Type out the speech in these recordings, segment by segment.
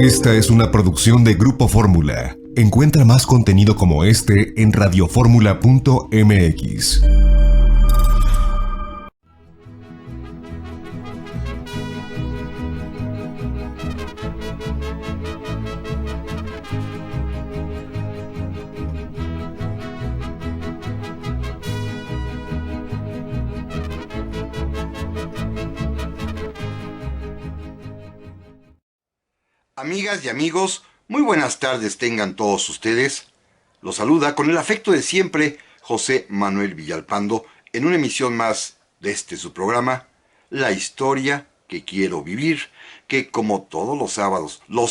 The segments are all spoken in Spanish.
Esta es una producción de Grupo Fórmula. Encuentra más contenido como este en radioformula.mx. Amigas y amigos, muy buenas tardes tengan todos ustedes. Los saluda con el afecto de siempre José Manuel Villalpando en una emisión más de su programa, La Historia que Quiero Vivir, que como todos los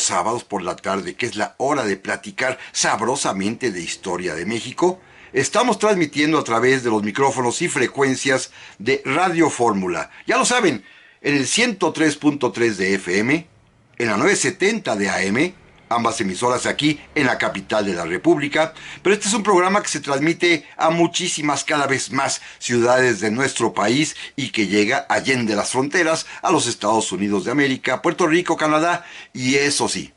sábados por la tarde, que es la hora de platicar sabrosamente de historia de México, estamos transmitiendo a través de los micrófonos y frecuencias de Radio Fórmula. Ya lo saben, en el 103.3 de FM, en la 970 de AM, ambas emisoras aquí en la capital de la República, pero este es un programa que se transmite a muchísimas, cada vez más ciudades de nuestro país y que llega allende las fronteras a los Estados Unidos de América, Puerto Rico, Canadá y eso sí,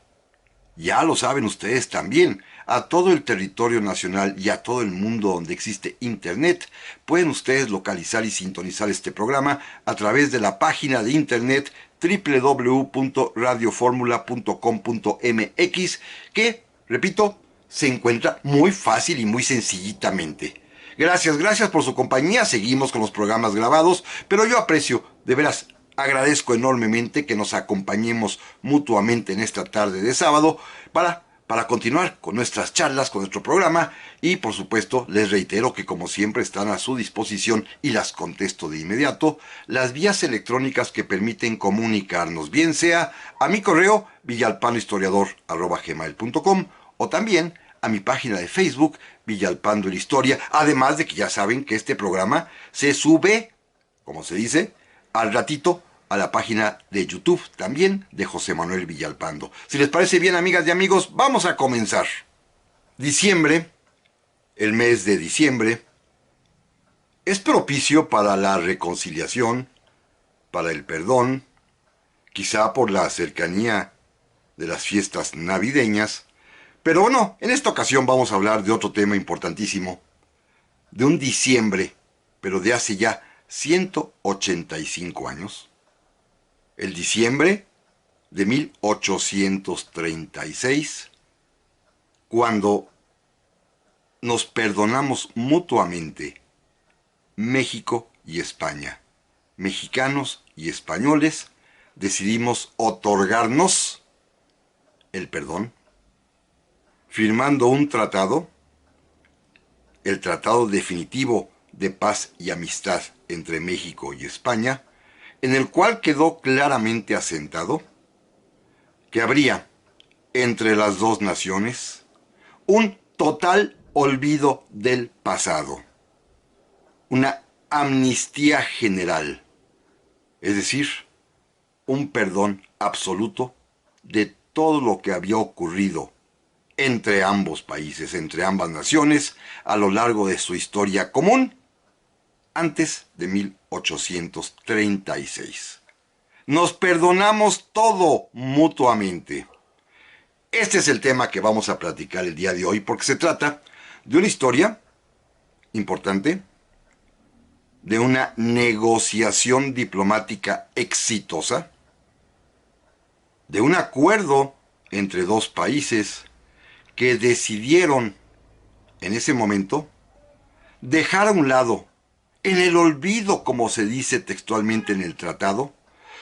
ya lo saben ustedes también, a todo el territorio nacional y a todo el mundo donde existe internet, pueden ustedes localizar y sintonizar este programa a través de la página de internet www.radioformula.com.mx, que, repito, se encuentra muy fácil y muy sencillitamente. Gracias por su compañía, seguimos con los programas grabados, pero yo aprecio, de veras, agradezco enormemente que nos acompañemos mutuamente en esta tarde de sábado para continuar con nuestras charlas, con nuestro programa y por supuesto les reitero que como siempre están a su disposición y las contesto de inmediato las vías electrónicas que permiten comunicarnos, bien sea a mi correo villalpandohistoriador@gmail.com o también a mi página de Facebook Villalpando la Historia, además de que ya saben que este programa se sube, como se dice, al ratito a la página de YouTube también de José Manuel Villalpando. Si les parece bien, amigas y amigos, vamos a comenzar. Diciembre, el mes de diciembre, es propicio para la reconciliación, para el perdón, quizá por la cercanía de las fiestas navideñas, pero bueno, en esta ocasión vamos a hablar de otro tema importantísimo, de un diciembre, pero de hace ya 185 años. El diciembre de 1836, cuando nos perdonamos mutuamente México y España, mexicanos y españoles, decidimos otorgarnos el perdón, firmando un tratado, el Tratado Definitivo de Paz y Amistad entre México y España, en el cual quedó claramente asentado que habría entre las dos naciones un total olvido del pasado, una amnistía general, es decir, un perdón absoluto de todo lo que había ocurrido entre ambos países, entre ambas naciones, a lo largo de su historia común, antes de 1836. Nos perdonamos todo mutuamente. Este es el tema que vamos a platicar el día de hoy, porque se trata de una historia importante, de una negociación diplomática exitosa, de un acuerdo entre dos países que decidieron en ese momento dejar a un lado, en el olvido, como se dice textualmente en el tratado,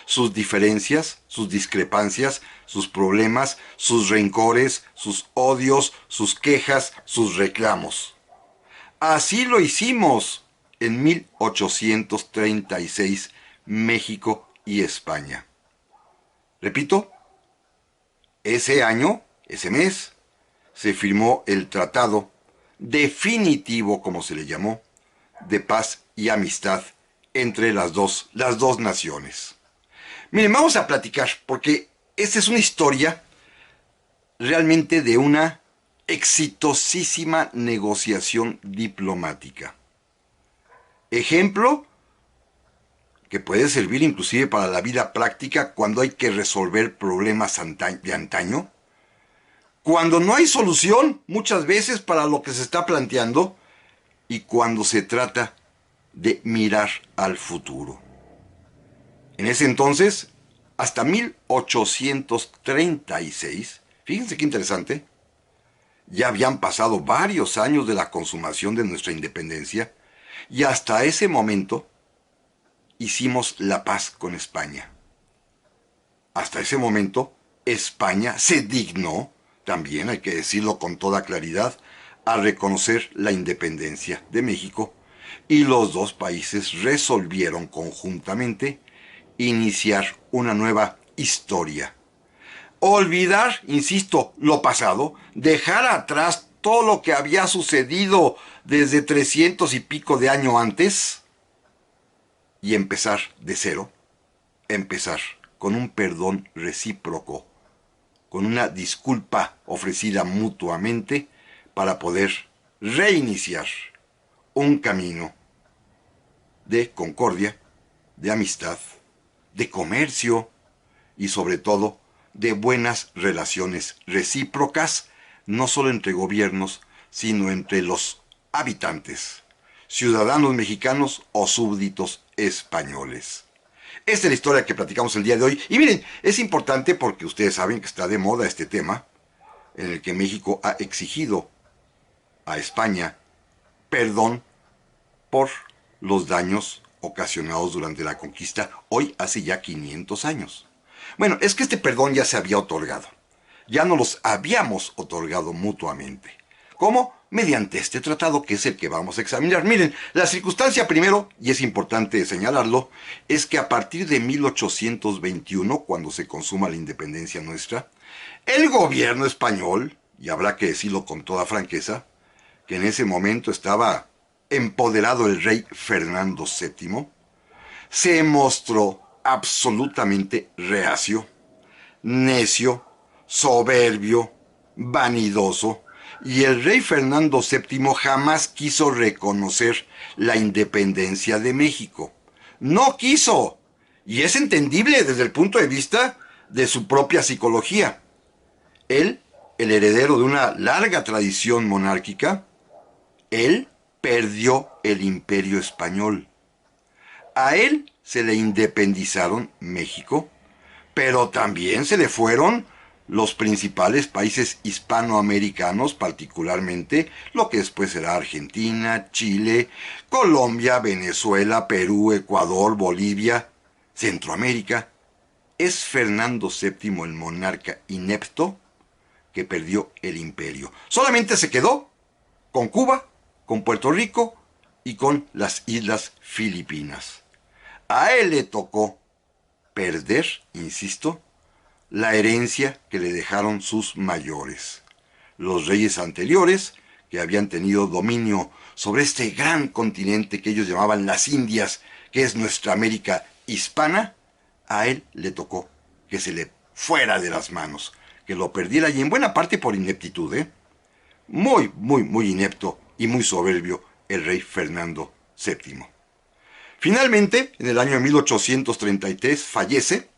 sus diferencias, sus discrepancias, sus problemas, sus rencores, sus odios, sus quejas, sus reclamos. Así lo hicimos en 1836, México y España. Repito, ese año, ese mes, se firmó el Tratado Definitivo, como se le llamó, de paz y amistad entre las dos naciones. Miren, vamos a platicar, porque esta es una historia realmente de una exitosísima negociación diplomática. Ejemplo que puede servir inclusive para la vida práctica cuando hay que resolver problemas de antaño, cuando no hay solución muchas veces para lo que se está planteando y cuando se trata de mirar al futuro. En ese entonces, hasta 1836, fíjense qué interesante, ya habían pasado varios años de la consumación de nuestra independencia y hasta ese momento hicimos la paz con España. Hasta ese momento, España se dignó, también hay que decirlo con toda claridad, a reconocer la independencia de México y los dos países resolvieron conjuntamente iniciar una nueva historia. Olvidar, insisto, lo pasado, dejar atrás todo lo que había sucedido desde 300 y pico de años antes y empezar de cero, empezar con un perdón recíproco, con una disculpa ofrecida mutuamente para poder reiniciar un camino de concordia, de amistad, de comercio y sobre todo de buenas relaciones recíprocas, no solo entre gobiernos, sino entre los habitantes, ciudadanos mexicanos o súbditos españoles. Esta es la historia que platicamos el día de hoy. Y miren, es importante porque ustedes saben que está de moda este tema, en el que México ha exigido a España perdón por los daños ocasionados durante la conquista, hoy hace ya 500 años. Bueno, es que este perdón ya se había otorgado. Ya nos los habíamos otorgado mutuamente. ¿Cómo? Mediante este tratado que es el que vamos a examinar. Miren, la circunstancia primero, y es importante señalarlo, es que a partir de 1821, cuando se consuma la independencia nuestra, el gobierno español, y habrá que decirlo con toda franqueza, que en ese momento estaba empoderado el rey Fernando VII, se mostró absolutamente reacio, necio, soberbio, vanidoso, y el rey Fernando VII jamás quiso reconocer la independencia de México. No quiso, y es entendible desde el punto de vista de su propia psicología. Él, el heredero de una larga tradición monárquica, él perdió el imperio español. A él se le independizaron México, pero también se le fueron los principales países hispanoamericanos, particularmente lo que después será Argentina, Chile, Colombia, Venezuela, Perú, Ecuador, Bolivia, Centroamérica. Es Fernando VII el monarca inepto que perdió el imperio. Solamente se quedó con Cuba, con Puerto Rico y con las Islas Filipinas. A él le tocó perder, insisto, la herencia que le dejaron sus mayores. Los reyes anteriores, que habían tenido dominio sobre este gran continente que ellos llamaban las Indias, que es nuestra América hispana, a él le tocó que se le fuera de las manos, que lo perdiera, y en buena parte por ineptitud, muy, muy, muy inepto y muy soberbio el rey Fernando VII. Finalmente, en el año 1833 fallece,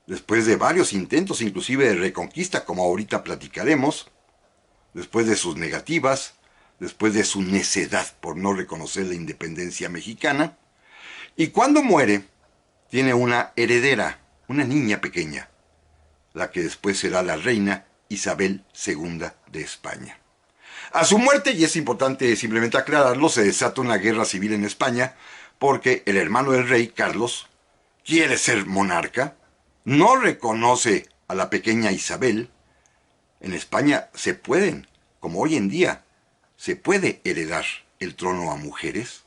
después de varios intentos inclusive de reconquista, como ahorita platicaremos, después de sus negativas, después de su necedad por no reconocer la independencia mexicana, y cuando muere, tiene una heredera, una niña pequeña, la que después será la reina Isabel II de España. A su muerte, y es importante simplemente aclararlo, se desata una guerra civil en España, porque el hermano del rey, Carlos, quiere ser monarca, no reconoce a la pequeña Isabel. En España se pueden, como hoy en día, se puede heredar el trono a mujeres.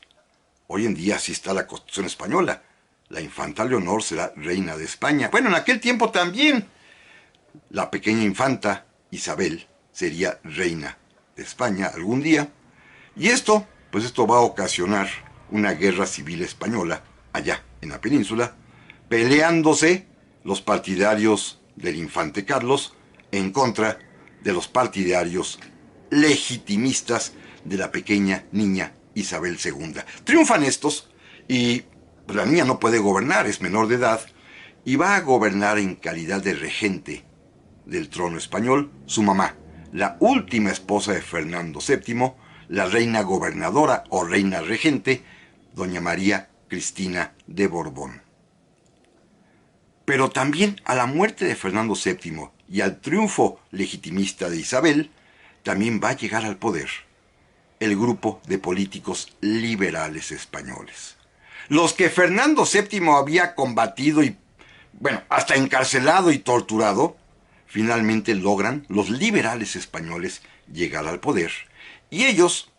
Hoy en día así está la Constitución española. La infanta Leonor será reina de España. Bueno, en aquel tiempo también la pequeña infanta Isabel sería reina de España algún día. Y esto va a ocasionar una guerra civil española allá en la península, peleándose los partidarios del infante Carlos en contra de los partidarios legitimistas de la pequeña niña Isabel II. Triunfan estos y pues la niña no puede gobernar, es menor de edad, y va a gobernar en calidad de regente del trono español su mamá, la última esposa de Fernando VII, la reina gobernadora o reina regente, doña María Cristina de Borbón. Pero también a la muerte de Fernando VII y al triunfo legitimista de Isabel, también va a llegar al poder el grupo de políticos liberales españoles. Los que Fernando VII había combatido y, bueno, hasta encarcelado y torturado, finalmente logran los liberales españoles llegar al poder. Y ellos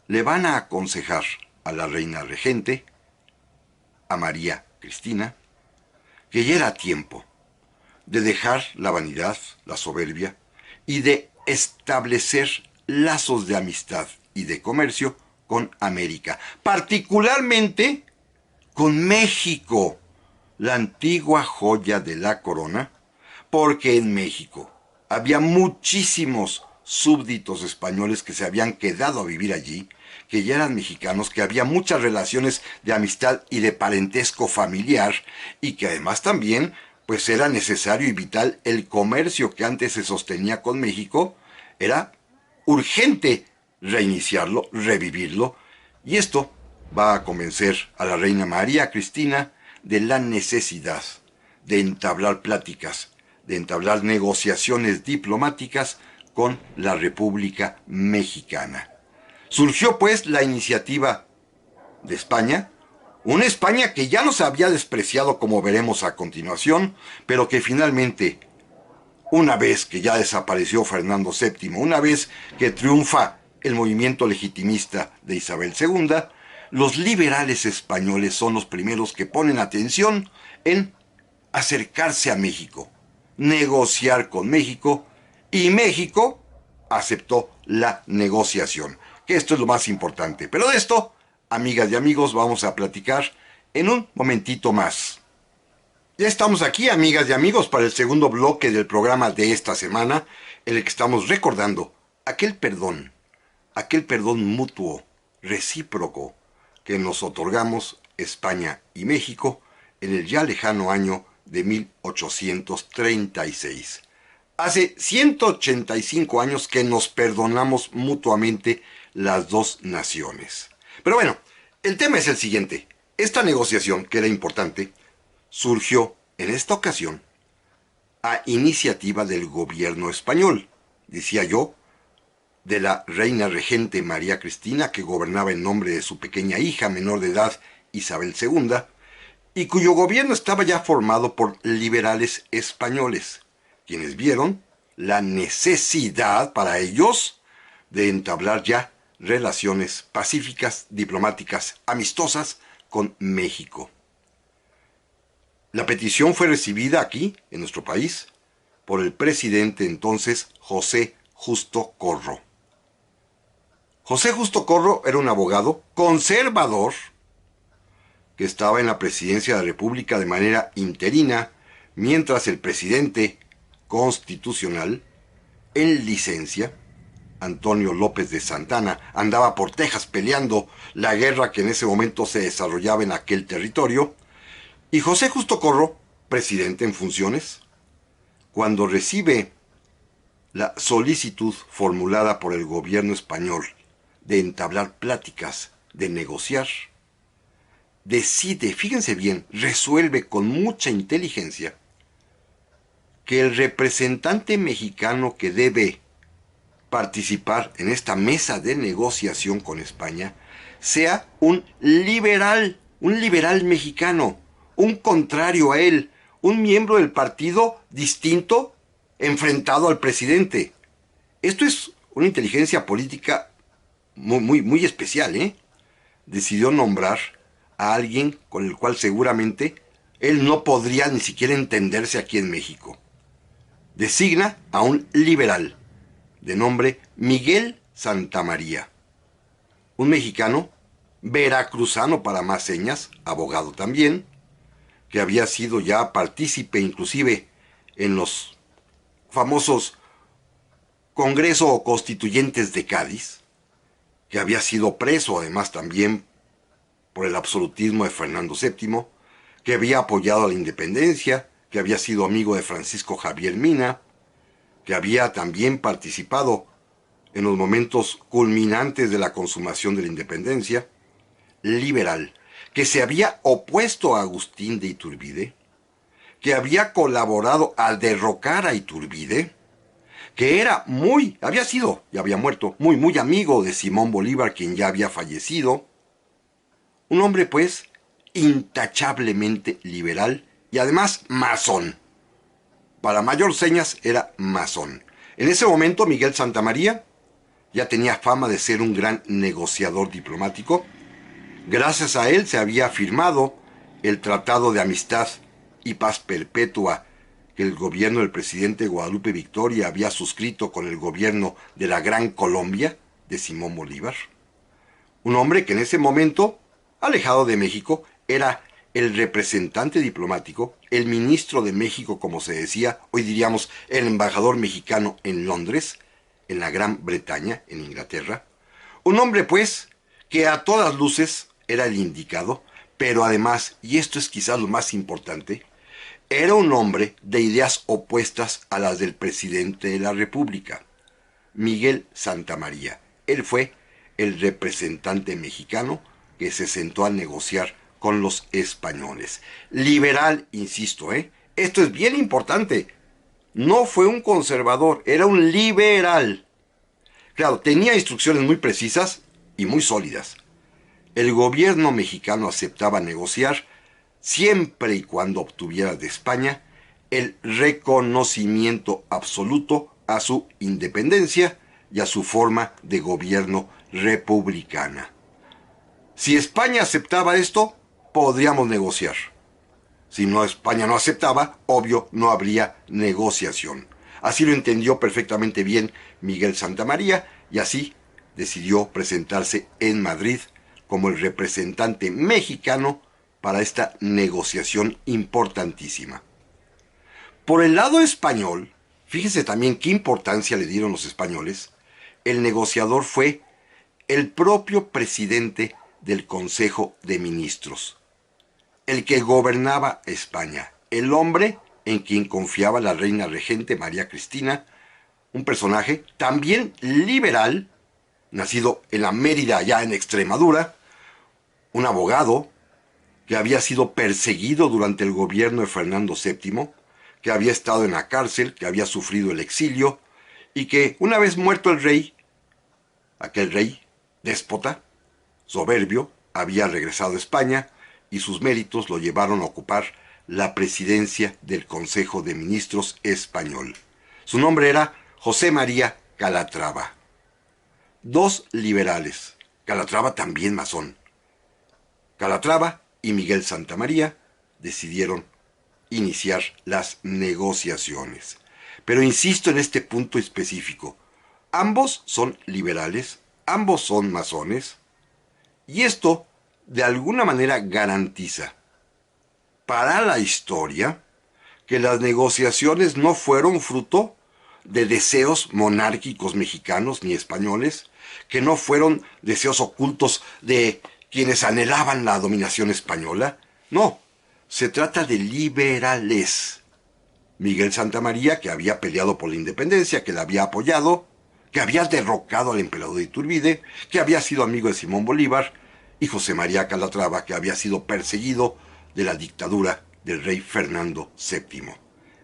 le van a aconsejar a la reina regente, a María Cristina, que ya era tiempo de dejar la vanidad, la soberbia, y de establecer lazos de amistad y de comercio con América, particularmente con México, la antigua joya de la corona, porque en México había muchísimos súbditos españoles que se habían quedado a vivir allí, que ya eran mexicanos, que había muchas relaciones de amistad y de parentesco familiar, y que además también pues era necesario y vital el comercio que antes se sostenía con México, era urgente reiniciarlo, revivirlo, y esto va a convencer a la reina María Cristina de la necesidad de entablar pláticas, de entablar negociaciones diplomáticas con la República Mexicana. Surgió pues la iniciativa de España, una España que ya nos había despreciado, como veremos a continuación, pero que finalmente, una vez que ya desapareció Fernando VII, una vez que triunfa el movimiento legitimista de Isabel II, los liberales españoles son los primeros que ponen atención en acercarse a México, negociar con México, y México aceptó la negociación, que esto es lo más importante. Pero de esto, amigas y amigos, vamos a platicar en un momentito más. Ya estamos aquí, amigas y amigos, para el segundo bloque del programa de esta semana, en el que estamos recordando aquel perdón mutuo, recíproco, que nos otorgamos España y México en el ya lejano año de 1836. Hace 185 años que nos perdonamos mutuamente las dos naciones. Pero bueno, el tema es el siguiente. Esta negociación, que era importante, surgió en esta ocasión a iniciativa del gobierno español, decía yo, de la reina regente María Cristina, que gobernaba en nombre de su pequeña hija menor de edad, Isabel II, y cuyo gobierno estaba ya formado por liberales españoles, quienes vieron la necesidad para ellos de entablar ya relaciones pacíficas, diplomáticas, amistosas con México. La petición fue recibida aquí, en nuestro país, por el presidente entonces José Justo Corro. José Justo Corro era un abogado conservador que estaba en la presidencia de la República de manera interina, mientras el presidente constitucional, en licencia, Antonio López de Santana, andaba por Texas peleando la guerra que en ese momento se desarrollaba en aquel territorio, y José Justo Corro, presidente en funciones, cuando recibe la solicitud formulada por el gobierno español de entablar pláticas, de negociar, decide, fíjense bien, resuelve con mucha inteligencia que el representante mexicano que debe participar en esta mesa de negociación con España sea un liberal mexicano, un contrario a él, un miembro del partido distinto enfrentado al presidente. Esto es una inteligencia política muy especial, ¿eh? Decidió nombrar a alguien con el cual seguramente él no podría ni siquiera entenderse aquí en México. Designa a un liberal de nombre Miguel Santamaría, un mexicano, veracruzano para más señas, abogado también, que había sido ya partícipe inclusive en los famosos Congreso o Constituyentes de Cádiz, que había sido preso además también por el absolutismo de Fernando VII, que había apoyado a la independencia, que había sido amigo de Francisco Javier Mina, que había también participado en los momentos culminantes de la consumación de la independencia, liberal, que se había opuesto a Agustín de Iturbide, que había colaborado al derrocar a Iturbide, que había sido, ya había muerto, muy amigo de Simón Bolívar, quien ya había fallecido. Un hombre, pues, intachablemente liberal y además masón. Para mayor señas era masón. En ese momento Miguel Santamaría ya tenía fama de ser un gran negociador diplomático. Gracias a él se había firmado el Tratado de Amistad y Paz Perpetua que el gobierno del presidente Guadalupe Victoria había suscrito con el gobierno de la Gran Colombia de Simón Bolívar. Un hombre que en ese momento, alejado de México, era el representante diplomático, el ministro de México, como se decía, hoy diríamos el embajador mexicano en Londres, en la Gran Bretaña, en Inglaterra. Un hombre, pues, que a todas luces era el indicado, pero además, y esto es quizás lo más importante, era un hombre de ideas opuestas a las del presidente de la República, Miguel Santamaría. Él fue el representante mexicano que se sentó a negociar con los españoles. Liberal, insisto, esto es bien importante. No fue un conservador, era un liberal. Claro, tenía instrucciones muy precisas y muy sólidas. El gobierno mexicano aceptaba negociar siempre y cuando obtuviera de España el reconocimiento absoluto a su independencia y a su forma de gobierno republicana. Si España aceptaba esto, podríamos negociar. Si España no aceptaba, obvio, no habría negociación. Así lo entendió perfectamente bien Miguel Santamaría y así decidió presentarse en Madrid como el representante mexicano para esta negociación importantísima. Por el lado español, fíjese también qué importancia le dieron los españoles, el negociador fue el propio presidente del Consejo de Ministros, el que gobernaba España, el hombre en quien confiaba la reina regente María Cristina, un personaje también liberal, nacido en la Mérida, allá en Extremadura, un abogado que había sido perseguido durante el gobierno de Fernando VII, que había estado en la cárcel, que había sufrido el exilio, y que una vez muerto el rey, aquel rey déspota, soberbio, había regresado a España y sus méritos lo llevaron a ocupar la presidencia del Consejo de Ministros español. Su nombre era José María Calatrava. Dos liberales, Calatrava también masón. Calatrava y Miguel Santamaría decidieron iniciar las negociaciones. Pero insisto en este punto específico. Ambos son liberales, ambos son masones, y esto de alguna manera garantiza para la historia que las negociaciones no fueron fruto de deseos monárquicos mexicanos ni españoles, que no fueron deseos ocultos de quienes anhelaban la dominación española. No, se trata de liberales. Miguel Santamaría, que había peleado por la independencia, que la había apoyado, que había derrocado al emperador de Iturbide, que había sido amigo de Simón Bolívar, y José María Calatrava, que había sido perseguido de la dictadura del rey Fernando VII.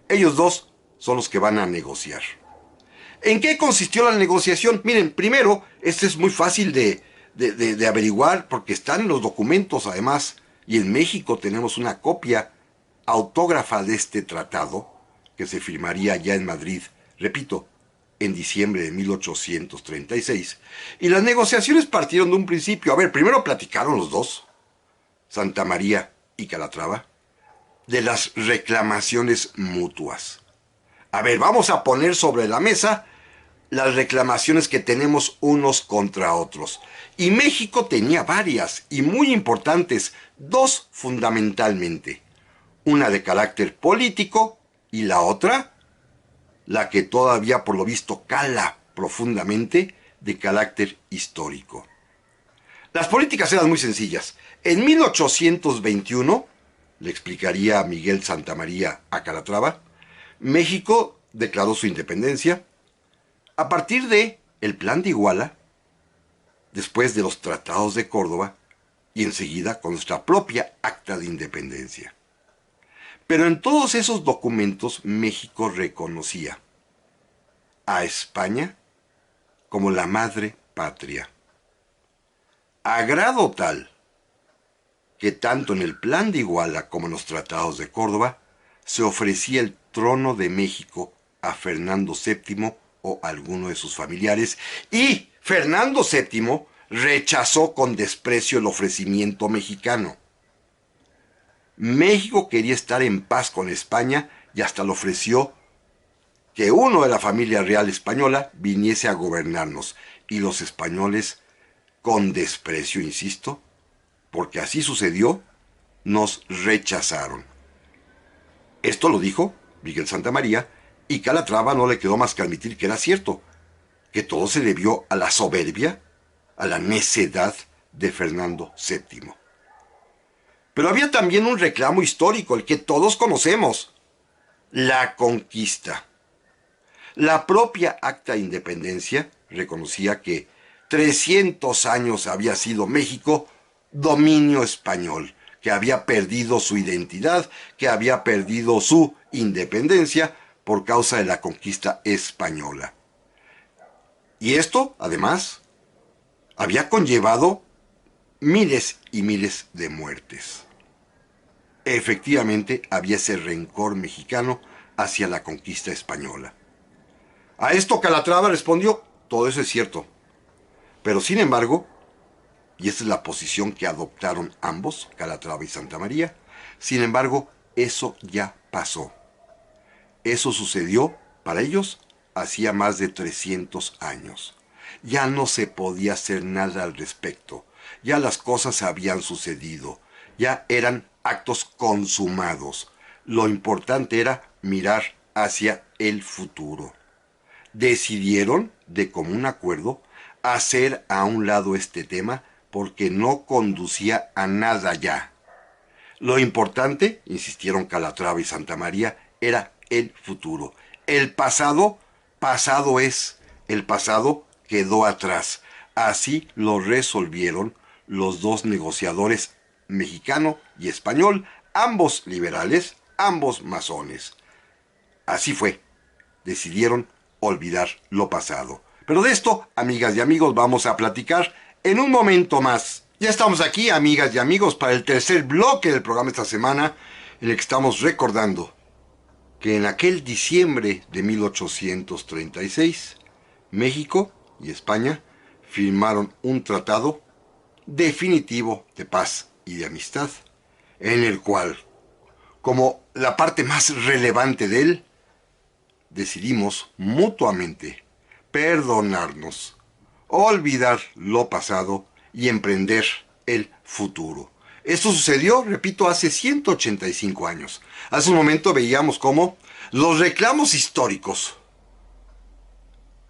Ellos dos son los que van a negociar. ¿En qué consistió la negociación? Miren, primero, esto es muy fácil de averiguar porque están en los documentos además, y en México tenemos una copia autógrafa de este tratado que se firmaría ya en Madrid, repito, en diciembre de 1836. Y las negociaciones partieron de un principio. A ver, primero platicaron los dos, Santamaría y Calatrava, de las reclamaciones mutuas. A ver, vamos a poner sobre la mesa las reclamaciones que tenemos unos contra otros. Y México tenía varias y muy importantes, dos fundamentalmente. Una de carácter político y la otra, la que todavía por lo visto cala profundamente, de carácter histórico. Las políticas eran muy sencillas. En 1821, le explicaría Miguel Santamaría a Calatrava, México declaró su independencia a partir de el Plan de Iguala, después de los tratados de Córdoba y enseguida con nuestra propia Acta de Independencia. Pero en todos esos documentos México reconocía a España como la madre patria, a grado tal que tanto en el Plan de Iguala como en los tratados de Córdoba se ofrecía el trono de México a Fernando VII o alguno de sus familiares, y Fernando VII rechazó con desprecio el ofrecimiento mexicano. México quería estar en paz con España y hasta le ofreció que uno de la familia real española viniese a gobernarnos, y los españoles, con desprecio, insisto, porque así sucedió, nos rechazaron. Esto lo dijo Miguel Santamaría, y Calatrava no le quedó más que admitir que era cierto, que todo se debió a la soberbia, a la necedad de Fernando VII. Pero había también un reclamo histórico, el que todos conocemos: la conquista. La propia Acta de Independencia reconocía que 300 años había sido México dominio español, que había perdido su identidad, que había perdido su independencia por causa de la conquista española. Y esto, además, había conllevado miles y miles de muertes. Efectivamente, había ese rencor mexicano hacia la conquista española. A esto Calatrava respondió: todo eso es cierto, pero sin embargo, y esta es la posición que adoptaron ambos, Calatrava y Santamaría, sin embargo, eso ya pasó. Eso sucedió, para ellos, hacía más de 300 años. Ya no se podía hacer nada al respecto. Ya las cosas habían sucedido. Ya eran actos consumados. Lo importante era mirar hacia el futuro. Decidieron, de común acuerdo, hacer a un lado este tema porque no conducía a nada ya. Lo importante, insistieron Calatrava y Santamaría, era el futuro. El pasado, pasado es. El pasado quedó atrás. Así lo resolvieron los dos negociadores, mexicano y español, ambos liberales, ambos masones. Así fue. Decidieron olvidar lo pasado. Pero de esto, amigas y amigos, vamos a platicar en un momento más. Ya estamos aquí, amigas y amigos, para el tercer bloque del programa esta semana, en el que estamos recordando que en aquel diciembre de 1836, México y España firmaron un tratado definitivo de paz y de amistad, en el cual, como la parte más relevante de él, decidimos mutuamente perdonarnos, olvidar lo pasado y emprender el futuro. Esto sucedió, repito, hace 185 años. Hace un momento veíamos cómo los reclamos históricos,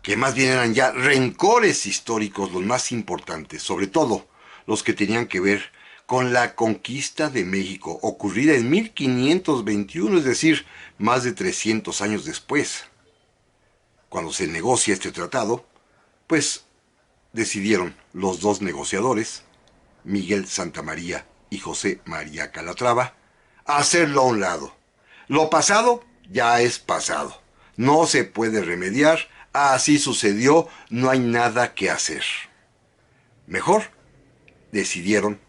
que más bien eran ya rencores históricos los más importantes, sobre todo los que tenían que ver con la conquista de México, ocurrida en 1521, es decir, más de 300 años después. Cuando se negocia este tratado, pues decidieron los dos negociadores, Miguel Santamaría y José María Calatrava, hacerlo a un lado. Lo pasado ya es pasado. No se puede remediar. Así sucedió. No hay nada que hacer. Mejor decidieron,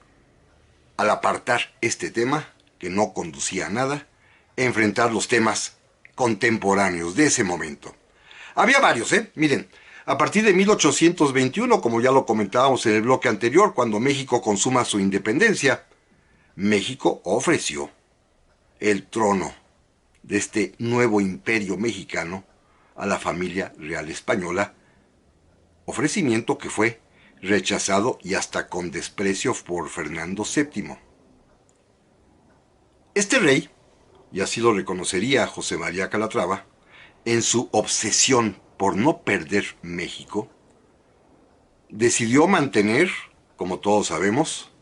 al apartar este tema, que no conducía a nada, enfrentar los temas contemporáneos de ese momento. Había varios, Miren, a partir de 1821, como ya lo comentábamos en el bloque anterior, cuando México consuma su independencia, México ofreció el trono de este nuevo imperio mexicano a la familia real española, ofrecimiento que fue rechazado y hasta con desprecio por Fernando VII. Este rey, y así lo reconocería José María Calatrava, en su obsesión por no perder México, decidió mantener como todos sabemos,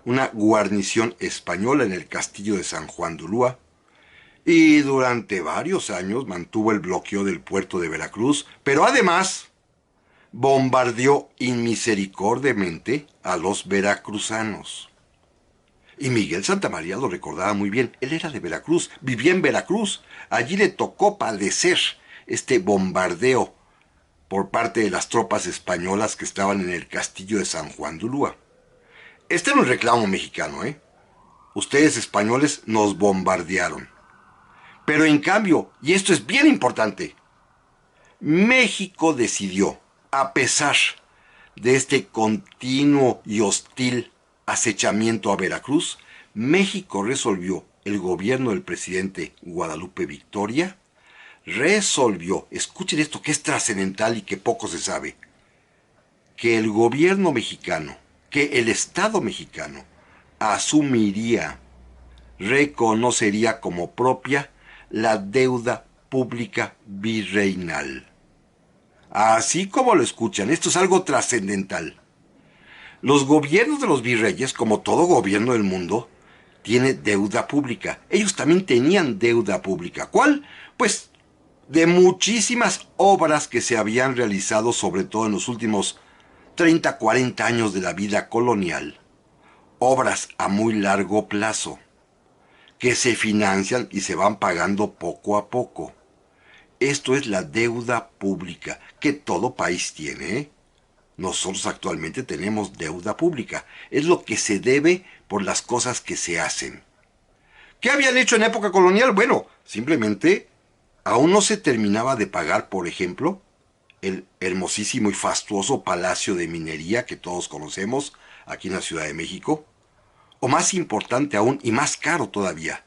una guarnición española en el castillo de San Juan de Ulúa, y durante varios años mantuvo el bloqueo del puerto de Veracruz, pero además bombardeó inmisericordiamente a los veracruzanos. Y Miguel Santamaría lo recordaba muy bien, él era de Veracruz, vivía en Veracruz, allí le tocó padecer este bombardeo por parte de las tropas españolas que estaban en el castillo de San Juan de Ulúa. Este era un reclamo mexicano, ¿eh? Ustedes españoles nos bombardearon. Pero en cambio, y esto es bien importante, México decidió, a pesar de este continuo y hostil acechamiento a Veracruz, México resolvió, el gobierno del presidente Guadalupe Victoria, resolvió, escuchen esto que es trascendental y que poco se sabe, que el gobierno mexicano, que el Estado mexicano asumiría, reconocería como propia la deuda pública virreinal. Así como lo escuchan, esto es algo trascendental. Los gobiernos de los virreyes, como todo gobierno del mundo, tiene deuda pública. Ellos también tenían deuda pública. ¿Cuál? Pues de muchísimas obras que se habían realizado, sobre todo en los últimos 30, 40 años de la vida colonial. Obras a muy largo plazo, que se financian y se van pagando poco a poco. Esto es la deuda pública que todo país tiene, ¿eh? Nosotros actualmente tenemos deuda pública. Es lo que se debe por las cosas que se hacen. ¿Qué habían hecho en época colonial? Bueno, simplemente aún no se terminaba de pagar, por ejemplo, el hermosísimo y fastuoso Palacio de Minería que todos conocemos aquí en la Ciudad de México. O más importante aún y más caro todavía,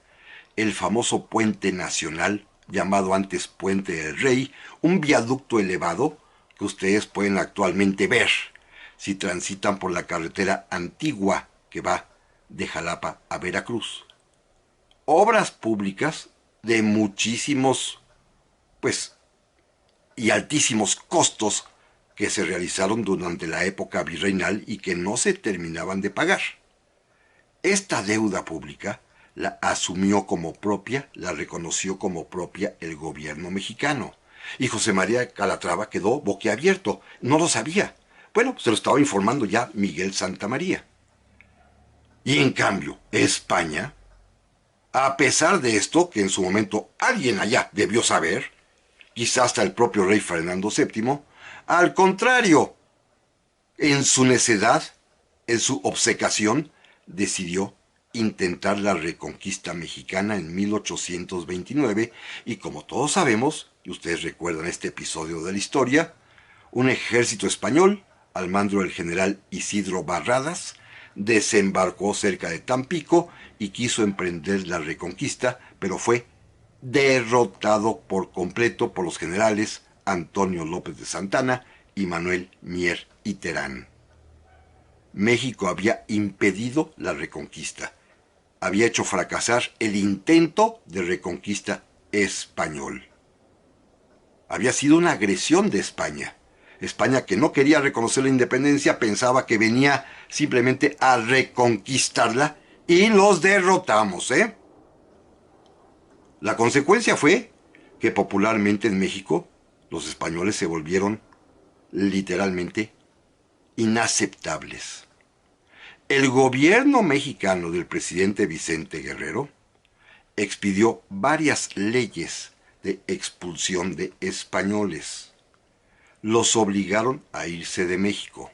el famoso Puente Nacional, llamado antes Puente del Rey, un viaducto elevado que ustedes pueden actualmente ver si transitan por la carretera antigua que va de Jalapa a Veracruz. Obras públicas de muchísimos, pues, y altísimos costos que se realizaron durante la época virreinal y que no se terminaban de pagar. Esta deuda pública la asumió como propia, la reconoció como propia el gobierno mexicano. Y José María Calatrava quedó boquiabierto, no lo sabía. Bueno, se lo estaba informando ya Miguel Santamaría. Y en cambio, España, a pesar de esto, que en su momento alguien allá debió saber, quizás hasta el propio rey Fernando VII, al contrario, en su necedad, en su obcecación, decidió intentar la reconquista mexicana en 1829 y como todos sabemos, y ustedes recuerdan este episodio de la historia, un ejército español, al mando del general Isidro Barradas, desembarcó cerca de Tampico y quiso emprender la reconquista, pero fue derrotado por completo por los generales Antonio López de Santana y Manuel Mier y Terán. México había impedido la reconquista, había hecho fracasar el intento de reconquista español. Había sido una agresión de España. España, que no quería reconocer la independencia, pensaba que venía simplemente a reconquistarla y los derrotamos, ¿eh? La consecuencia fue que popularmente en México los españoles se volvieron literalmente inaceptables. El gobierno mexicano del presidente Vicente Guerrero expidió varias leyes de expulsión de españoles. Los obligaron a irse de México.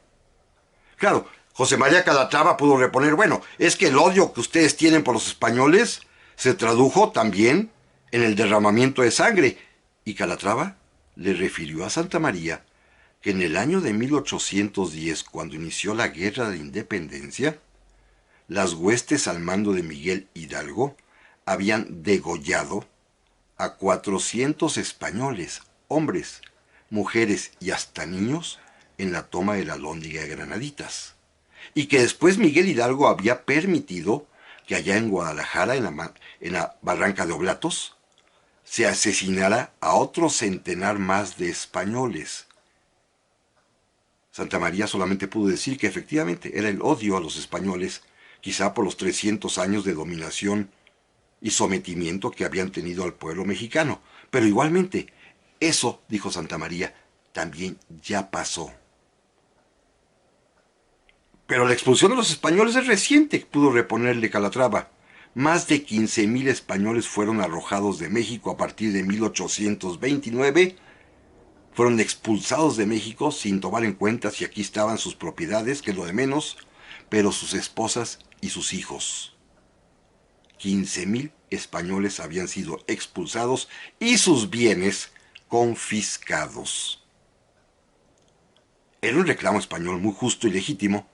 Claro, José María Calatrava pudo reponer, bueno, es que el odio que ustedes tienen por los españoles se tradujo también en el derramamiento de sangre. Y Calatrava le refirió a Santa María que en el año de 1810, cuando inició la Guerra de Independencia, las huestes al mando de Miguel Hidalgo habían degollado a 400 españoles, hombres, mujeres y hasta niños, en la toma de la Alhóndiga de Granaditas. Y que después Miguel Hidalgo había permitido que allá en Guadalajara, en la Barranca de Oblatos, se asesinara a otro centenar más de españoles. Santa María solamente pudo decir que efectivamente era el odio a los españoles, quizá por los 300 años de dominación y sometimiento que habían tenido al pueblo mexicano. Pero igualmente, eso, dijo Santa María, también ya pasó. Pero la expulsión de los españoles es reciente, pudo reponerle Calatrava. Más de 15,000 españoles fueron arrojados de México a partir de 1829. Fueron expulsados de México sin tomar en cuenta si aquí estaban sus propiedades, que es lo de menos, pero sus esposas y sus hijos. 15,000 españoles habían sido expulsados y sus bienes confiscados. Era un reclamo español muy justo y legítimo,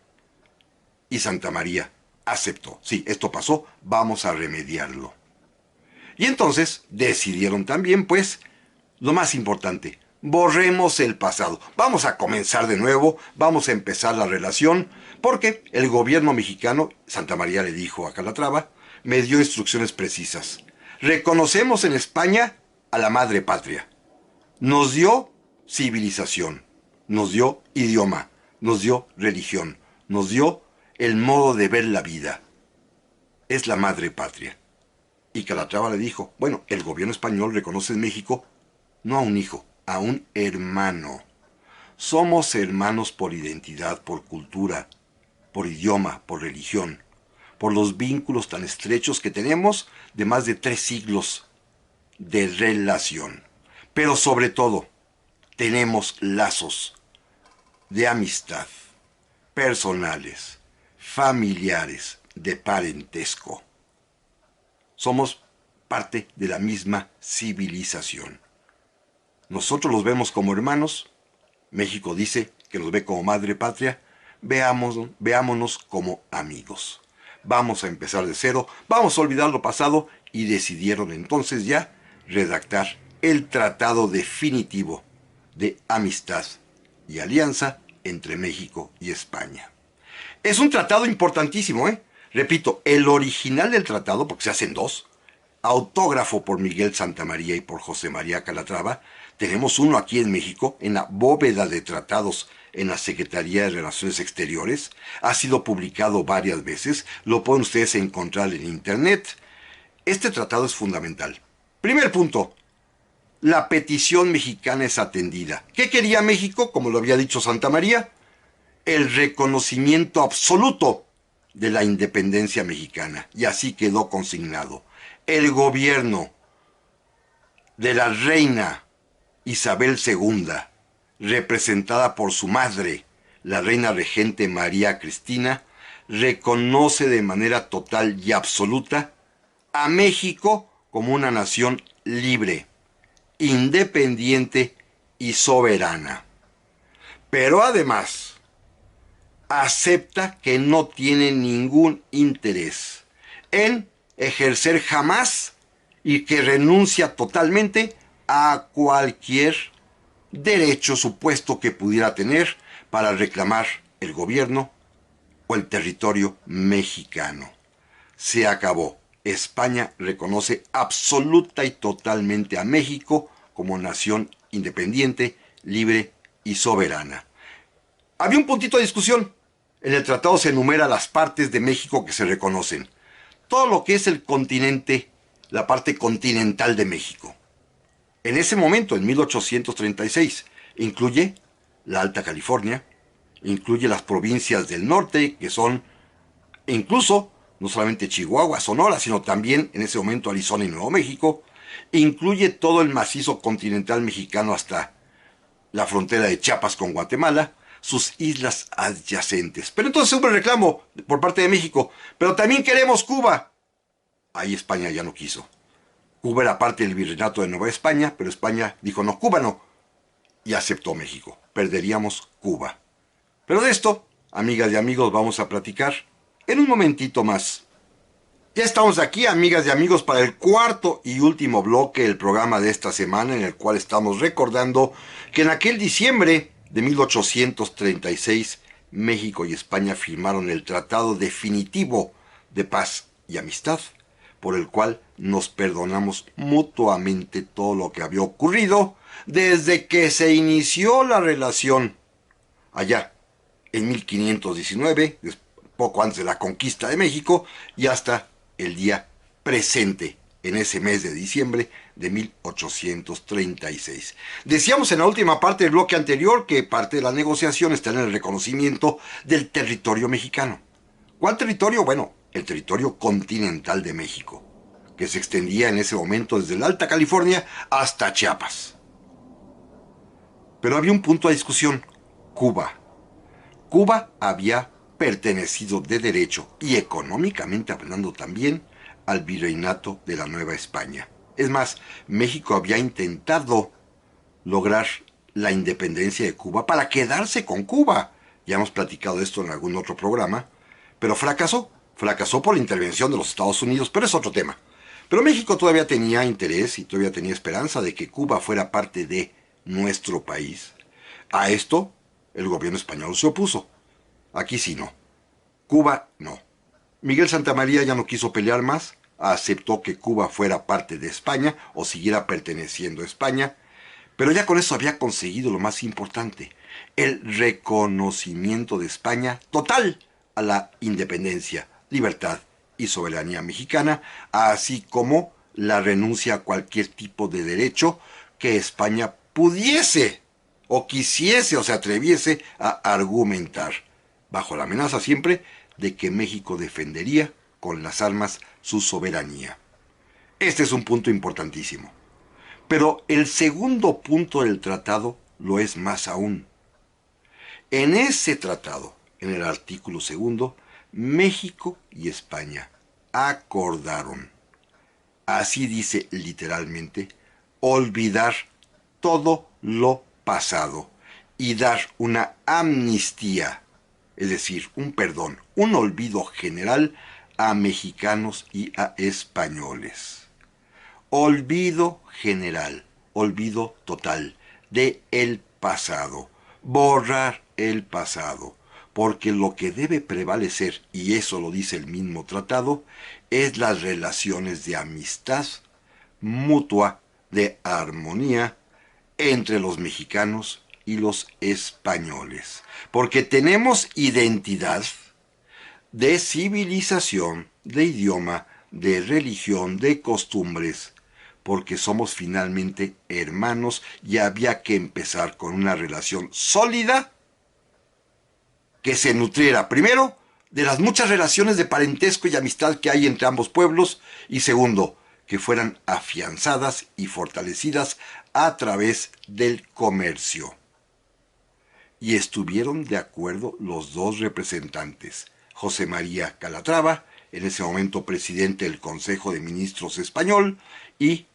y Santa María aceptó. Sí, esto pasó, vamos a remediarlo. Y entonces decidieron también, pues, lo más importante, borremos el pasado. Vamos a comenzar de nuevo, vamos a empezar la relación, porque el gobierno mexicano, Santa María le dijo a Calatrava, me dio instrucciones precisas. Reconocemos en España a la madre patria. Nos dio civilización, nos dio idioma, nos dio religión, nos dio el modo de ver la vida. Es la madre patria. Y Calatrava le dijo, bueno, el gobierno español reconoce en México no a un hijo, a un hermano. Somos hermanos por identidad, por cultura, por idioma, por religión, por los vínculos tan estrechos que tenemos de más de 3 siglos de relación. Pero sobre todo, tenemos lazos de amistad, personales, familiares, de parentesco. Somos parte de la misma civilización. Nosotros los vemos como hermanos, México dice que los ve como madre patria, veámonos como amigos. Vamos a empezar de cero, vamos a olvidar lo pasado, y decidieron entonces ya redactar el tratado definitivo de amistad y alianza entre México y España. Es un tratado importantísimo, ¿eh? Repito, el original del tratado, porque se hacen dos, autógrafo por Miguel Santamaría y por José María Calatrava. Tenemos uno aquí en México, en la bóveda de tratados en la Secretaría de Relaciones Exteriores. Ha sido publicado varias veces, lo pueden ustedes encontrar en internet. Este tratado es fundamental. Primer punto, la petición mexicana es atendida. ¿Qué quería México? Como lo había dicho Santa María, el reconocimiento absoluto de la independencia mexicana. Y así quedó consignado. El gobierno de la reina Isabel II, representada por su madre, la reina regente María Cristina, reconoce de manera total y absoluta a México como una nación libre, independiente y soberana. Pero además, acepta que no tiene ningún interés en ejercer jamás y que renuncia totalmente a cualquier derecho supuesto que pudiera tener para reclamar el gobierno o el territorio mexicano. Se acabó. España reconoce absoluta y totalmente a México como nación independiente, libre y soberana. Había un puntito de discusión. En el tratado se enumera las partes de México que se reconocen. Todo lo que es el continente, la parte continental de México. En ese momento, en 1836, incluye la Alta California, incluye las provincias del norte, que son incluso no solamente Chihuahua, Sonora, sino también en ese momento Arizona y Nuevo México, incluye todo el macizo continental mexicano hasta la frontera de Chiapas con Guatemala, sus islas adyacentes. Pero entonces hubo el reclamo por parte de México, pero también queremos Cuba. Ahí España ya no quiso. Cuba era parte del virreinato de Nueva España, pero España dijo no, Cuba no, y aceptó México. Perderíamos Cuba. Pero de esto, amigas y amigos, vamos a platicar en un momentito más. Ya estamos aquí, amigas y amigos, para el cuarto y último bloque del programa de esta semana, en el cual estamos recordando que en aquel diciembre de 1836, México y España firmaron el Tratado Definitivo de Paz y Amistad, por el cual nos perdonamos mutuamente todo lo que había ocurrido desde que se inició la relación allá en 1519, poco antes de la conquista de México, y hasta el día presente, en ese mes de diciembre de 1836. Decíamos en la última parte del bloque anterior que parte de la negociación está en el reconocimiento del territorio mexicano. ¿Cuál territorio? Bueno, el territorio continental de México, que se extendía en ese momento desde la Alta California hasta Chiapas. Pero había un punto de discusión: Cuba. Cuba había pertenecido de derecho y económicamente hablando también al virreinato de la Nueva España. Es más, México había intentado lograr la independencia de Cuba para quedarse con Cuba. Ya hemos platicado esto en algún otro programa, pero fracasó. Fracasó por la intervención de los Estados Unidos, pero es otro tema. Pero México todavía tenía interés y todavía tenía esperanza de que Cuba fuera parte de nuestro país. A esto, el gobierno español se opuso. Aquí sí no. Cuba no. Miguel Santamaría ya no quiso pelear más, aceptó que Cuba fuera parte de España o siguiera perteneciendo a España, pero ya con eso había conseguido lo más importante: el reconocimiento de España total a la independencia, libertad y soberanía mexicana, así como la renuncia a cualquier tipo de derecho que España pudiese o quisiese o se atreviese a argumentar, bajo la amenaza siempre de que México defendería con las armas su soberanía. Este es un punto importantísimo. Pero el segundo punto del tratado lo es más aún. En ese tratado, en el artículo segundo, México y España acordaron, así dice literalmente, olvidar todo lo pasado y dar una amnistía, es decir, un perdón, un olvido general a mexicanos y a españoles. Olvido general, olvido total de el pasado, borrar el pasado, porque lo que debe prevalecer, y eso lo dice el mismo tratado, es las relaciones de amistad mutua, de armonía entre los mexicanos y los españoles, porque tenemos identidad de civilización, de idioma, de religión, de costumbres, porque somos finalmente hermanos y había que empezar con una relación sólida que se nutriera, primero, de las muchas relaciones de parentesco y amistad que hay entre ambos pueblos, y segundo, que fueran afianzadas y fortalecidas a través del comercio. Y estuvieron de acuerdo los dos representantes, José María Calatrava, en ese momento presidente del Consejo de Ministros español, y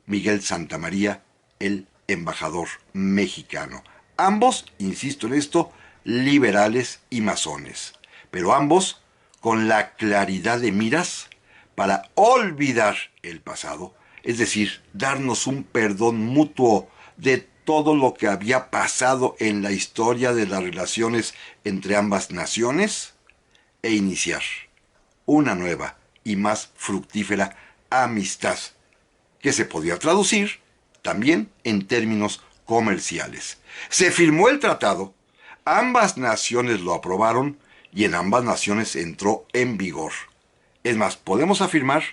Miguel Santamaría, el embajador mexicano. Ambos, insisto en esto, liberales y masones, pero ambos con la claridad de miras para olvidar el pasado, es decir, darnos un perdón mutuo de todo lo que había pasado en la historia de las relaciones entre ambas naciones e iniciar una nueva y más fructífera amistad, que se podía traducir también en términos comerciales. Se firmó el tratado, ambas naciones lo aprobaron y en ambas naciones entró en vigor. Es más, podemos afirmar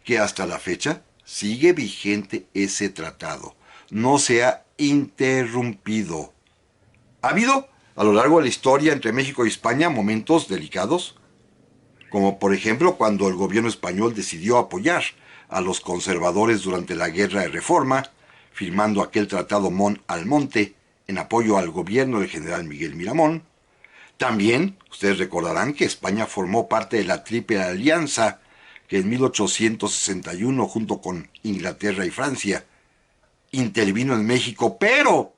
que hasta la fecha sigue vigente ese tratado. No se ha interrumpido. Ha habido a lo largo de la historia entre México y España momentos delicados, como por ejemplo cuando el gobierno español decidió apoyar a los conservadores durante la Guerra de Reforma, firmando aquel tratado Mon-Almonte en apoyo al gobierno del general Miguel Miramón. También, ustedes recordarán que España formó parte de la Triple Alianza, que en 1861, junto con Inglaterra y Francia, intervino en México, pero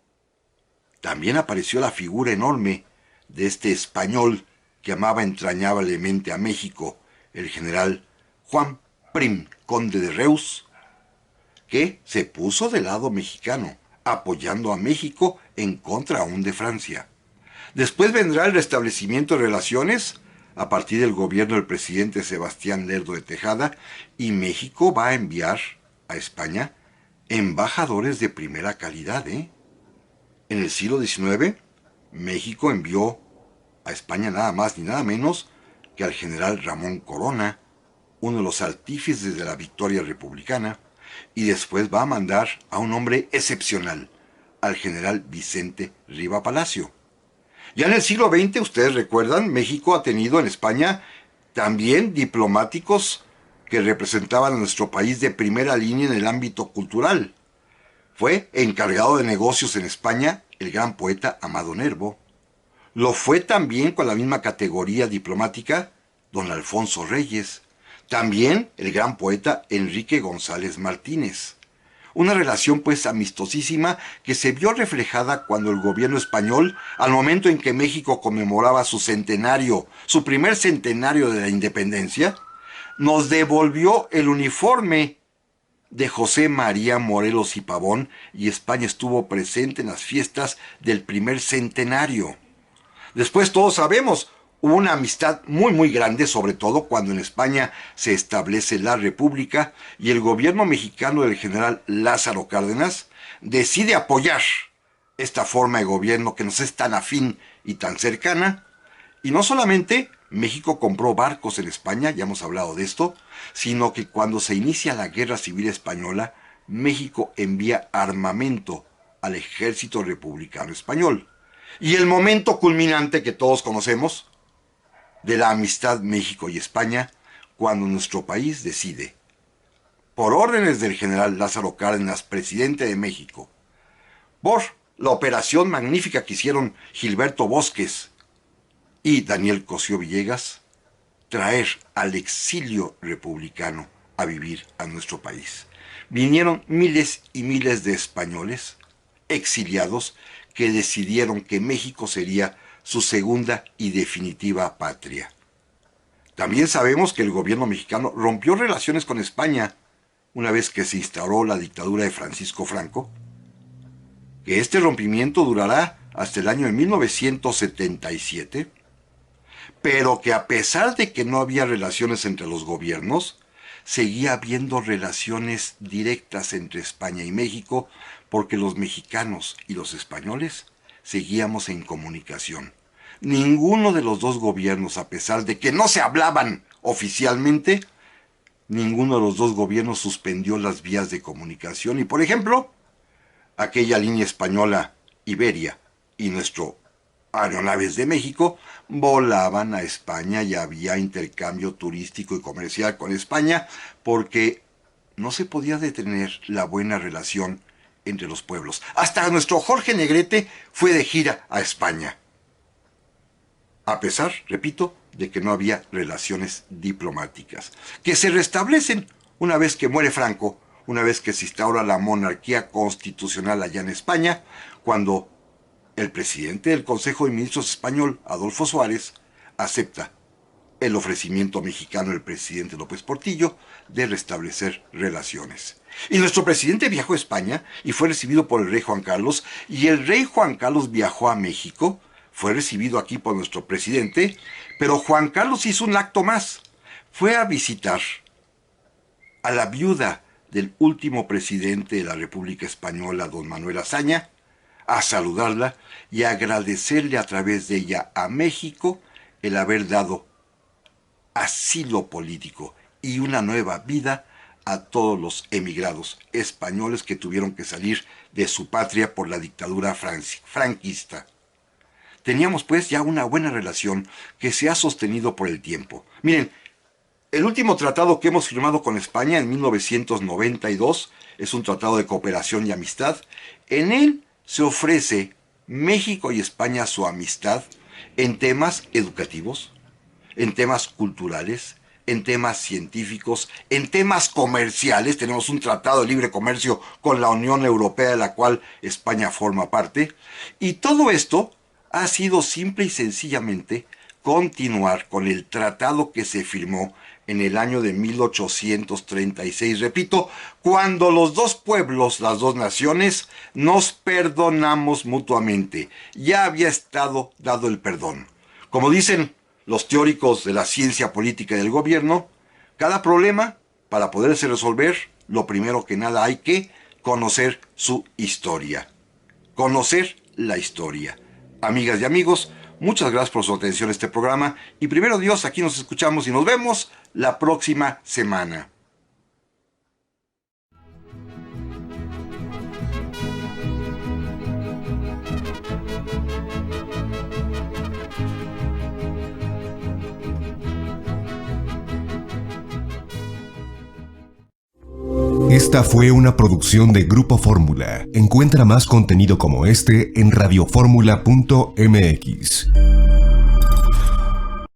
también apareció la figura enorme de este español que amaba entrañablemente a México, el general Juan Prim, conde de Reus, que se puso del lado mexicano, apoyando a México en contra aún de Francia. Después vendrá el restablecimiento de relaciones a partir del gobierno del presidente Sebastián Lerdo de Tejada, y México va a enviar a España embajadores de primera calidad. En el siglo XIX, México envió a España nada más ni nada menos que al general Ramón Corona, uno de los artífices de la victoria republicana, y después va a mandar a un hombre excepcional, al general Vicente Riva Palacio. Ya en el siglo XX, ustedes recuerdan, México ha tenido en España también diplomáticos que representaban a nuestro país de primera línea en el ámbito cultural. Fue encargado de negocios en España el gran poeta Amado Nervo. Lo fue también con la misma categoría diplomática don Alfonso Reyes. También el gran poeta Enrique González Martínez. Una relación pues amistosísima que se vio reflejada cuando el gobierno español, al momento en que México conmemoraba su centenario, su primer centenario de la independencia, nos devolvió el uniforme de José María Morelos y Pavón, y España estuvo presente en las fiestas del primer centenario. Después todos sabemos, hubo una amistad muy grande, sobre todo cuando en España se establece la República y el gobierno mexicano del general Lázaro Cárdenas decide apoyar esta forma de gobierno que nos es tan afín y tan cercana. Y no solamente México compró barcos en España, ya hemos hablado de esto, sino que cuando se inicia la Guerra Civil Española, México envía armamento al ejército republicano español. Y el momento culminante que todos conocemos de la amistad México y España, cuando nuestro país decide, por órdenes del general Lázaro Cárdenas, presidente de México, por la operación magnífica que hicieron Gilberto Bosques y Daniel Cosío Villegas, traer al exilio republicano a vivir a nuestro país. Vinieron miles y miles de españoles exiliados que decidieron que México sería su segunda y definitiva patria. También sabemos que el gobierno mexicano rompió relaciones con España una vez que se instauró la dictadura de Francisco Franco, que este rompimiento durará hasta el año de 1977, pero que a pesar de que no había relaciones entre los gobiernos, seguía habiendo relaciones directas entre España y México, porque los mexicanos y los españoles seguíamos en comunicación. Ninguno de los dos gobiernos, a pesar de que no se hablaban oficialmente, ninguno de los dos gobiernos suspendió las vías de comunicación. Y por ejemplo, aquella línea española Iberia y nuestro Aeronaves de México volaban a España y había intercambio turístico y comercial con España porque no se podía detener la buena relación entre los pueblos. Hasta nuestro Jorge Negrete fue de gira a España. A pesar, repito, de que no había relaciones diplomáticas, que se restablecen una vez que muere Franco, una vez que se instaura la monarquía constitucional allá en España, cuando el presidente del Consejo de Ministros español, Adolfo Suárez, acepta el ofrecimiento mexicano del presidente López Portillo de restablecer relaciones. Y nuestro presidente viajó a España y fue recibido por el rey Juan Carlos, y el rey Juan Carlos viajó a México, fue recibido aquí por nuestro presidente, pero Juan Carlos hizo un acto más. Fue a visitar a la viuda del último presidente de la República Española, don Manuel Azaña, a saludarla y a agradecerle a través de ella a México el haber dado asilo político y una nueva vida a todos los emigrados españoles que tuvieron que salir de su patria por la dictadura franquista. Teníamos pues ya una buena relación que se ha sostenido por el tiempo. Miren, el último tratado que hemos firmado con España en 1992 es un tratado de cooperación y amistad. En él se ofrece México y España su amistad en temas educativos, en temas culturales, en temas científicos, en temas comerciales. Tenemos un tratado de libre comercio con la Unión Europea, de la cual España forma parte. Y todo esto ha sido simple y sencillamente continuar con el tratado que se firmó en el año de 1836, repito, cuando los dos pueblos, las dos naciones, nos perdonamos mutuamente. Ya había estado dado el perdón. Como dicen los teóricos de la ciencia política y del gobierno, cada problema, para poderse resolver, lo primero que nada hay que conocer su historia. Conocer la historia. Amigas y amigos, Muchas gracias por su atención a este programa y primero Dios, aquí nos escuchamos y nos vemos la próxima semana. Esta fue una producción de Grupo Fórmula. Encuentra más contenido como este en radioformula.mx.